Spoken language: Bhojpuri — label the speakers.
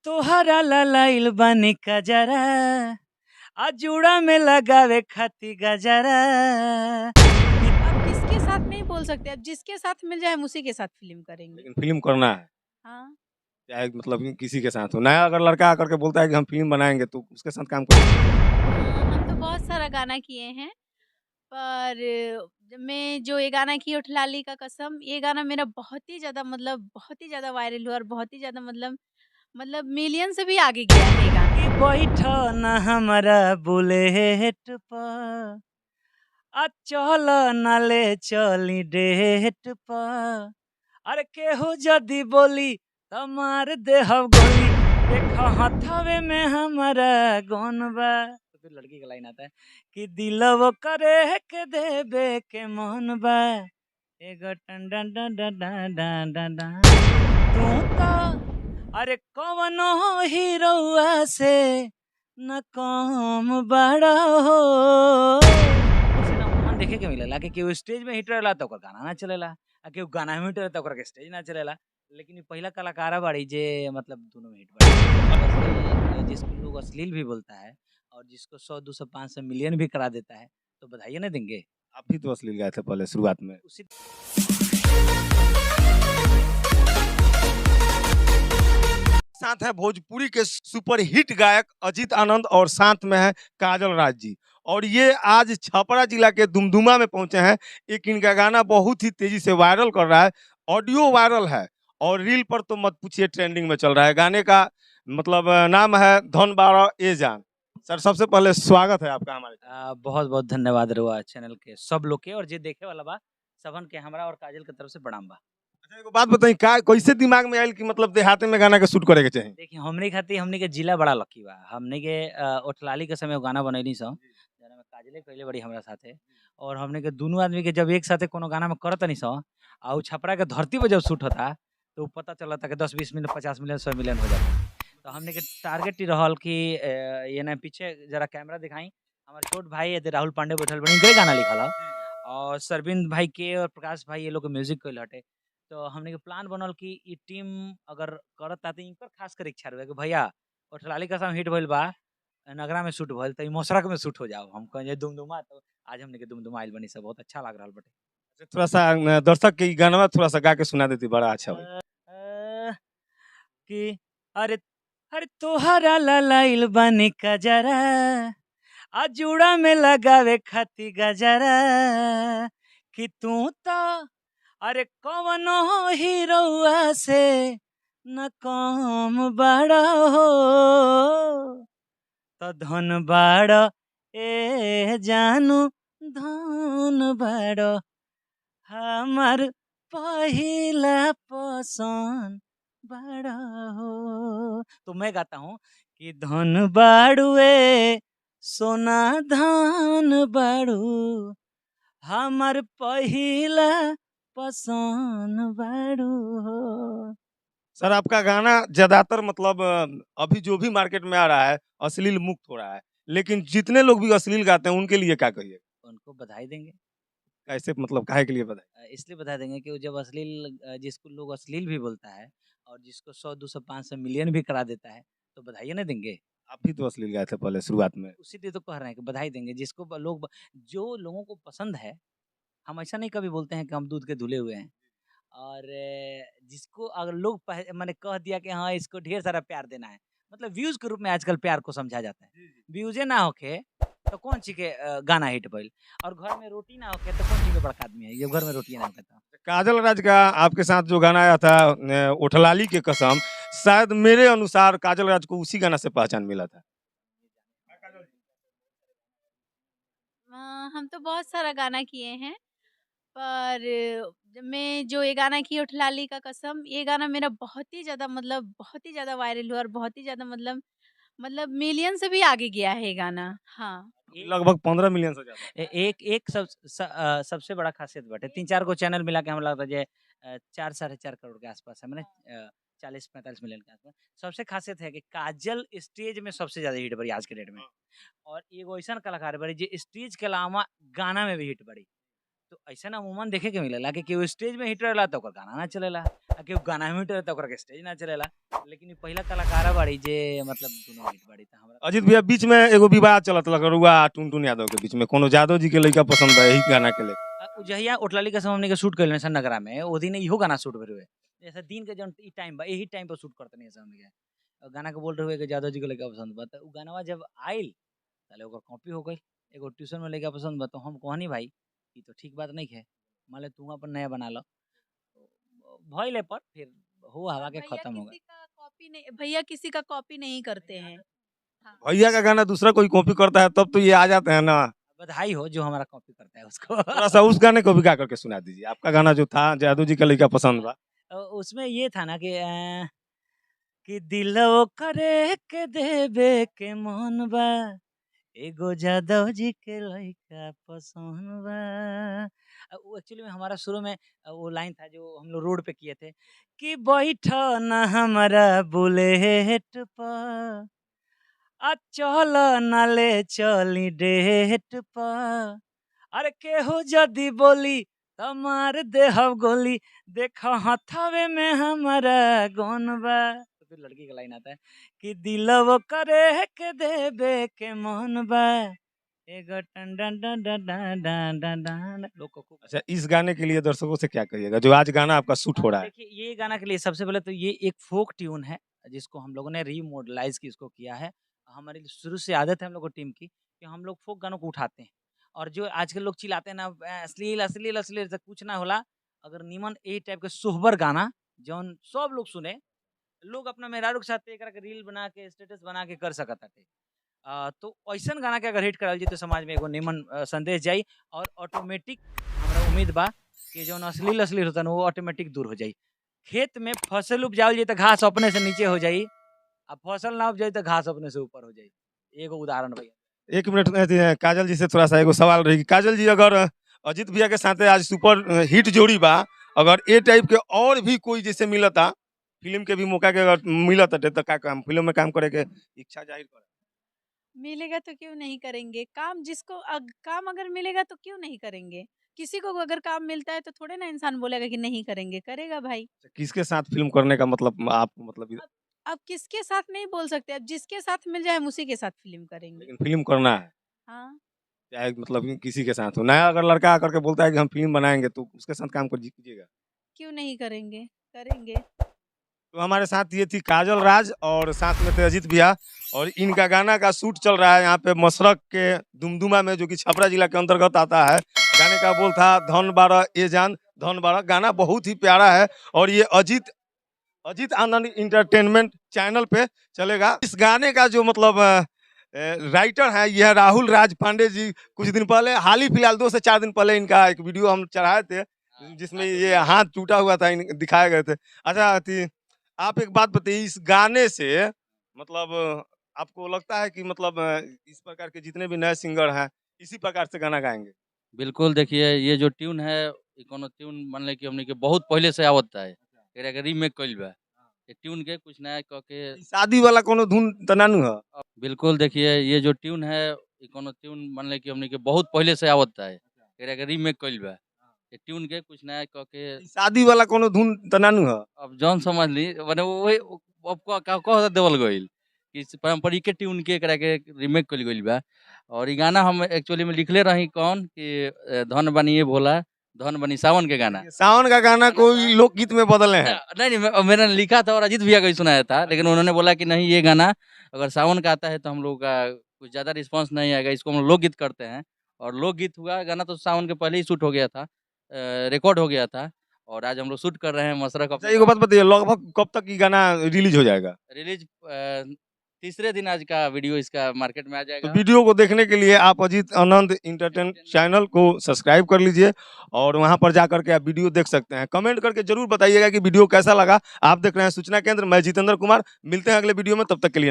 Speaker 1: तोहरा लाइल बानी कजरा आ जुड़ा में लगावे खाती गजरा।
Speaker 2: अब किसके साथ नहीं बोल सकते, अब जिसके साथ मिल जाए हम उसी के साथ फिल्म करेंगे।
Speaker 3: लेकिन फिल्म करना है,
Speaker 2: हाँ,
Speaker 3: चाहे मतलब कि किसी के साथ हो। नया अगर लड़का आकर के बोलता है कि हम फिल्म बनाएंगे तो उसके साथ काम करेंगे।
Speaker 2: हम तो बहुत सारा गाना किए हैं, पर मैं जो ये गाना की उठलाली का कसम, ये गाना मेरा बहुत ही ज़्यादा वायरल हुआ और बहुत ही ज़्यादा मतलब मिलियन से भी आगे गया है ये गाना।
Speaker 1: कि बैठो न हमारा बुलेट पर आ चल न ले चली डेट पर। अरे केहू जदी बोली त मार देहब गोली। देखो हथवे में हमारा गन बा। तो फिर लड़की का लाइन आता है कि दिलव करे के देबे के मन बा। एगो टन डन डन डन डन डन डन डन। तू तो अरे कवनो हीरोआ से न कम बड़ा हो। ऐसे ना मन देखे के मिलेला कि केहू स्टेज में हिट रहेला तो ओकर गाना ना चलेला, आ केहू गाना में हिट रहेला तो ओकर के स्टेज ना चलेला। लेकिन ई पहिला कलाकार बाड़ी जे मतलब दोनों में हिट बाड़ी। जिसको लोग अश्लील भी बोलता है और जिसको 100, 200, 500 मिलियन भी करा देता है, तो बधाई ना देंगे।
Speaker 3: आप भी तो अश्लील गाए थे पहले शुरुआत में।
Speaker 1: उसी
Speaker 3: साथ है भोजपुरी के सुपर हिट गायक अजीत आनंद और साथ में है काजल राज जी। और ये आज छपरा जिला के दुमदुमा में पहुंचे हैं। एक इनका गाना बहुत ही तेजी से वायरल कर रहा है, ऑडियो वायरल है और रील पर तो मत पूछिए ट्रेंडिंग में चल रहा है। गाने का मतलब नाम है धन बारा ए जान। सर सबसे पहले स्वागत है आपका हमारे।
Speaker 1: बहुत बहुत धन्यवाद रहुआ चैनल के सब लोग के और जे देखे वाला बा सबन के हमरा और काजल के तरफ से प्रणाम बा।
Speaker 3: अच्छा एगो बात बताई, का कैसे दिमाग में आयल कि मतलब देहात में गाना के शूट करे के चाहिए?
Speaker 1: देखिए हमने खातिर हमने के जिला बड़ा लकी बा। हमने के ओठलाली के समय वो गाना बनैली सो जना में काजले कइले बड़ी हमरा साथे। और हमने के दोनों आदमी के जब एक साथे कोनो गाना में करतनी सो आ उ छपरा के धरती पे जब शूट होता तो पता चलता कि 10-20 मिनट 50 मिलियन 100 मिलियन हो जाता। तो हमने के टारगेट ही रहल कि ये ना पीछे जरा कैमरा दिखाई। हमारे छोट भाई है राहुल पांडे बैठल बनी गए गाना लिखल ह। और सरविंद भाई के और प्रकाश भाई ये लोग के म्यूजिक कइल हटे। तो हमने के प्लान बनल कि ई टीम अगर करता तो इनकर खास कर इच्छा रहे कि भैया ओठलाली का सम हिट भइल बा, नगरा में शूट भइल त ई मसरक में शूट हो जाओ। हम कहे दुमदुमा तो आज हमने के दुमदुमा आइल बनी सब बहुत अच्छा लग रहल बटे।
Speaker 3: थोड़ा सा दर्शक के गाना थोड़ा सा गा के सुना देती बड़ा अच्छा होई।
Speaker 1: अ, कि अरे अरे तोहरा लाइल बानी कजरा आ जुड़ा में लगावे खाती गजरा। कि तू तो अरे कवनो हीरोआ से न कम बड़ा हो। तो धन बाड़ ए जानू धन बाड़ हमार पहिला पसंद बड़ा हो। तो मैं गाता हूँ कि धन बाड़ुए सोना धन बाड़ू हमार पहिला पसंद बाड़ू हो।
Speaker 3: सर आपका गाना ज्यादातर मतलब अभी जो भी मार्केट में आ रहा है अश्लील मुक्त हो रहा है, लेकिन जितने लोग भी अश्लील गाते हैं उनके लिए क्या कहिए?
Speaker 1: उनको बधाई देंगे।
Speaker 3: कैसे मतलब काहे के लिए बताए?
Speaker 1: इसलिए बता देंगे कि वो जब अश्लील जिसको लोग अश्लील भी बोलता है और जिसको 100, 200, 500 मिलियन भी करा देता है तो बधाई ना देंगे।
Speaker 3: आप भी तो अश्लील गाए थे पहले शुरुआत में।
Speaker 1: उसी लिए तो कह रहे हैं कि बधाई देंगे जिसको जो लोगों को पसंद है। हम ऐसा नहीं कभी बोलते हैं कि हम दूध के धुले हुए हैं। और जिसको अगर लोग मैंने कह दिया कि हाँ इसको ढेर सारा प्यार देना है, मतलब व्यूज के रूप में आजकल प्यार को समझा जाता है। व्यूजे ना होके तो कौन सी के गाना हिट भइल। और घर में रोटी ना होके तो कौन सी के बड़का आदमी है ये घर में रोटी ना खाता।
Speaker 3: काजल राज का आपके साथ जो गाना आया था उठलाली के कसम, शायद मेरे अनुसार काजल राज को उसी गाना से पहचान मिला था।
Speaker 2: हम तो बहुत सारा गाना किए हैं, पर मैं जो ये गाना की उठलाली का कसम, ये गाना मेरा बहुत ही ज़्यादा वायरल हुआ और बहुत ही ज़्यादा मतलब मिलियन से भी आगे गया है ये गाना। हाँ।
Speaker 3: लगभग 15 मिलियन से ज्यादा।
Speaker 1: एक एक सबसे बड़ा खासियत बाटे 3-4 गो चैनल मिला के हम लगता है 4 साढ़े 4 करोड़ के आसपास है, मैंने 40-45 मिलियन के आसपास। सबसे खासियत है कि काजल स्टेज में सबसे ज्यादा हिट बड़ी आज के डेट में। और एगो ऐसा कलाकार बड़ी जो स्टेज के अलावा गाना में भी हिट बड़ी। तो ऐसा अमूमन देखे के मिलेला कि केहू स्टेज में हिट रहेला तो ओकर गाना ना चलेला, आ कि गाना में हिट रहता ओकरा के स्टेज ना चलेला, लेकिन ई पहिला कलाकार बाड़ी जे मतलब दोनों हिट बाड़ी त हमरा
Speaker 3: अजीत भैया बीच में एगो विवाद चलत लगरुआ टुनटुन यादव के बीच में, कोनो यादव जी के लड़का पसंद है यही गाना के लेके।
Speaker 1: उ जहिया ओटलाली के समय हमने के शूट कइले सन नगरा में, ओ दिन इहो गाना शूट भइल हुए। जैसे दिन के जौन ई टाइम बा, यही टाइम पर शूट करतनी ऐसा हमने के। गाना के बोल रहे हुए कि यादव जी के लड़का पसंद बा, त उ गानवा जब आइल ताले ओकर कॉपी हो गइल। एगो ट्यूशन में लड़का पसंद बा, तो हम कहनी भाई ई तो ठीक बात नहीं है, मान ले तू अपन नया बना लो। भइले पर फिर हो हवा के खत्म हो गए।
Speaker 2: भैया किसी का कॉपी नहीं करते हैं। हाँ।
Speaker 3: भैया का गाना दूसरा कोई कॉपी करता है तब तो ये आ जाते हैं ना।
Speaker 1: बधाई हो जो हमारा कॉपी करता है उसको।
Speaker 3: थोड़ा सा उस गाने को भी गा करके सुना दीजिए, आपका गाना जो था यादव जी का लड़का पसंद बा।
Speaker 1: उसमें ये था ना कि दिलो करे के देवे के मन बा, एगो यादव जी के लड़का पसंद बा। वो एक्चुअली में हमारा शुरू में वो लाइन था जो हम लोग रोड पे किए थे कि बैठो ना हमारा बुलेट पर, आ चल ना ले चली डेट पर, अरे केहू जदी बोली त मार देहब गोली, देख हथावे में हमारा गन बा। तो फिर लड़की का लाइन आता है कि दिलव करे के देवे के मन बा, एगो टन डन डन डन डन डन डन डन। लोग को खूब
Speaker 3: अच्छा, इस गाने के लिए दर्शकों से क्या कहिएगा जो आज गाना आपका शूट हो रहा है?
Speaker 1: देखिए, ये गाना के लिए सबसे पहले तो ये एक फोक ट्यून है जिसको हम लोगों ने रीमॉडलाइज की इसको किया है। हमारी शुरू से आदत है हम लोग को टीम की कि हम लोग फोक गानों को उठाते हैं, और जो आजकल लोग चिल्लाते हैं ना अश्लील अश्लील अश्लील से कुछ ना होला। अगर निमन ए टाइप के सोहबर गाना जौन सब लोग सुने, लोग अपना मेहरारू के साथ एकरा के रील बना के स्टेटस बना के कर सकत हटे। तो ऐसन गाना के अगर हिट कराल जाई तो समाज में एगो निमन संदेश जाई, और ऑटोमेटिक हमरा उम्मीद बा कि जौन अश्लील अश्लील होता वो ऑटोमेटिक दूर हो जाई। खेत में फसल उपजावल जाई तो घास अपने से नीचे हो जाई, अब फसल ना उपजाई तो घास अपने से ऊपर हो जाई। एगो उदाहरण भैया।
Speaker 3: 1 मिनट काजल जी से थोड़ा सा एगो सवाल रहेगी। काजल जी, अगर अजीत भैया के साथ आज सुपर हिट जोड़ी बा, अगर ए टाइप के और भी कोई जैसे मिलता फिल्म के भी मौका के अगर मिलता तो का काम फिल्म में काम करे के इच्छा जाहिर करे?
Speaker 2: मिलेगा तो क्यों नहीं करेंगे काम, काम अगर मिलेगा तो क्यों नहीं करेंगे। किसी को अगर काम मिलता है तो थोड़े ना इंसान बोलेगा कि नहीं करेंगे, करेगा भाई।
Speaker 3: किसके साथ फिल्म करने का मतलब आपको मतलब
Speaker 2: अब किसके साथ नहीं बोल सकते, अब जिसके साथ मिल जाए हम उसी के साथ फिल्म करेंगे।
Speaker 3: लेकिन फिल्म करना है
Speaker 2: हाँ,
Speaker 3: चाहे मतलब किसी के साथ हो, नया अगर लड़का आकर के बोलता है कि हम फिल्म बनाएंगे तो उसके साथ काम कर कीजिएगा?
Speaker 2: क्यों नहीं करेंगे, करेंगे।
Speaker 3: तो हमारे साथ ये थी काजल राज और साथ में थे अजीत भैया, और इनका गाना का शूट चल रहा है यहाँ पे मशरक के दुमदुमा में, जो कि छपरा जिला के अंतर्गत आता है। गाने का बोल था धन बारह ए जान धन बारह। गाना बहुत ही प्यारा है और ये अजीत आनंद इंटरटेनमेंट चैनल पे चलेगा। इस गाने का जो मतलब राइटर है यह राहुल राज पांडे जी। कुछ दिन पहले हाल ही फिलहाल 2 से 4 दिन पहले इनका एक वीडियो हम चढ़ाए थे जिसमें ये हाथ टूटा हुआ था, दिखाए गए थे। अच्छा, आप एक बात बताइए, इस गाने से मतलब आपको लगता है कि मतलब इस प्रकार के जितने भी नए सिंगर हैं इसी प्रकार से गाना गाएंगे?
Speaker 4: बिल्कुल, देखिए ये जो ट्यून है ये कोनो ट्यून मान ले कि हमने के बहुत पहले से आवत है, एकरा के रीमेक कइल बा। ये ट्यून के कुछ नया क के
Speaker 3: शादी वाला कोनो धुन त नानू है?
Speaker 4: बिल्कुल, देखिए ये जो ट्यून है ये कोनो ट्यून मान ले कि हमने के बहुत पहले से आवत है, एकरा के रीमेक कइल बा। ये ट्यून के कुछ नया क के
Speaker 3: शादी वाला कोनो धुन त नानू है?
Speaker 4: अब जौन समझ ली माने वही अब कह देवल गइल कि पारंपरिक के ट्यून के एकरा के रीमेक कइल गइल बा। और ये गाना हम एक्चुअली में लिखले रही कौन कि धन बनिए भोला धन बनी सावन के गाना।
Speaker 3: सावन का गाना कोई लोकगीत में बदले हैं?
Speaker 4: नहीं मैंने लिखा था और अजीत भैया को ही सुनाया था, लेकिन उन्होंने बोला कि नहीं ये गाना अगर सावन का आता है तो हम लोग का कुछ ज़्यादा रिस्पांस नहीं आएगा, इसको हम लोकगीत करते हैं। और लोकगीत हुआ, गाना तो सावन के पहले ही शूट हो गया था, रिकॉर्ड हो गया था, और आज हम लोग शूट कर रहे हैं मशरक।
Speaker 3: अच्छा, एक बात बताइए, लगभग कब तक ये गाना रिलीज हो जाएगा?
Speaker 4: रिलीज तीसरे दिन आज का वीडियो इसका मार्केट में आ
Speaker 3: तो
Speaker 4: जाएगा।
Speaker 3: वीडियो को देखने के लिए आप अजीत आनंद इंटरटेन चैनल को सब्सक्राइब कर लीजिए और वहां पर जाकर के आप वीडियो देख सकते हैं। कमेंट करके जरूर बताइएगा कि वीडियो कैसा लगा। आप देख रहे हैं सूचना केंद्र, मैं जितेंद्र कुमार। मिलते हैं अगले वीडियो में, तब तक के लिए।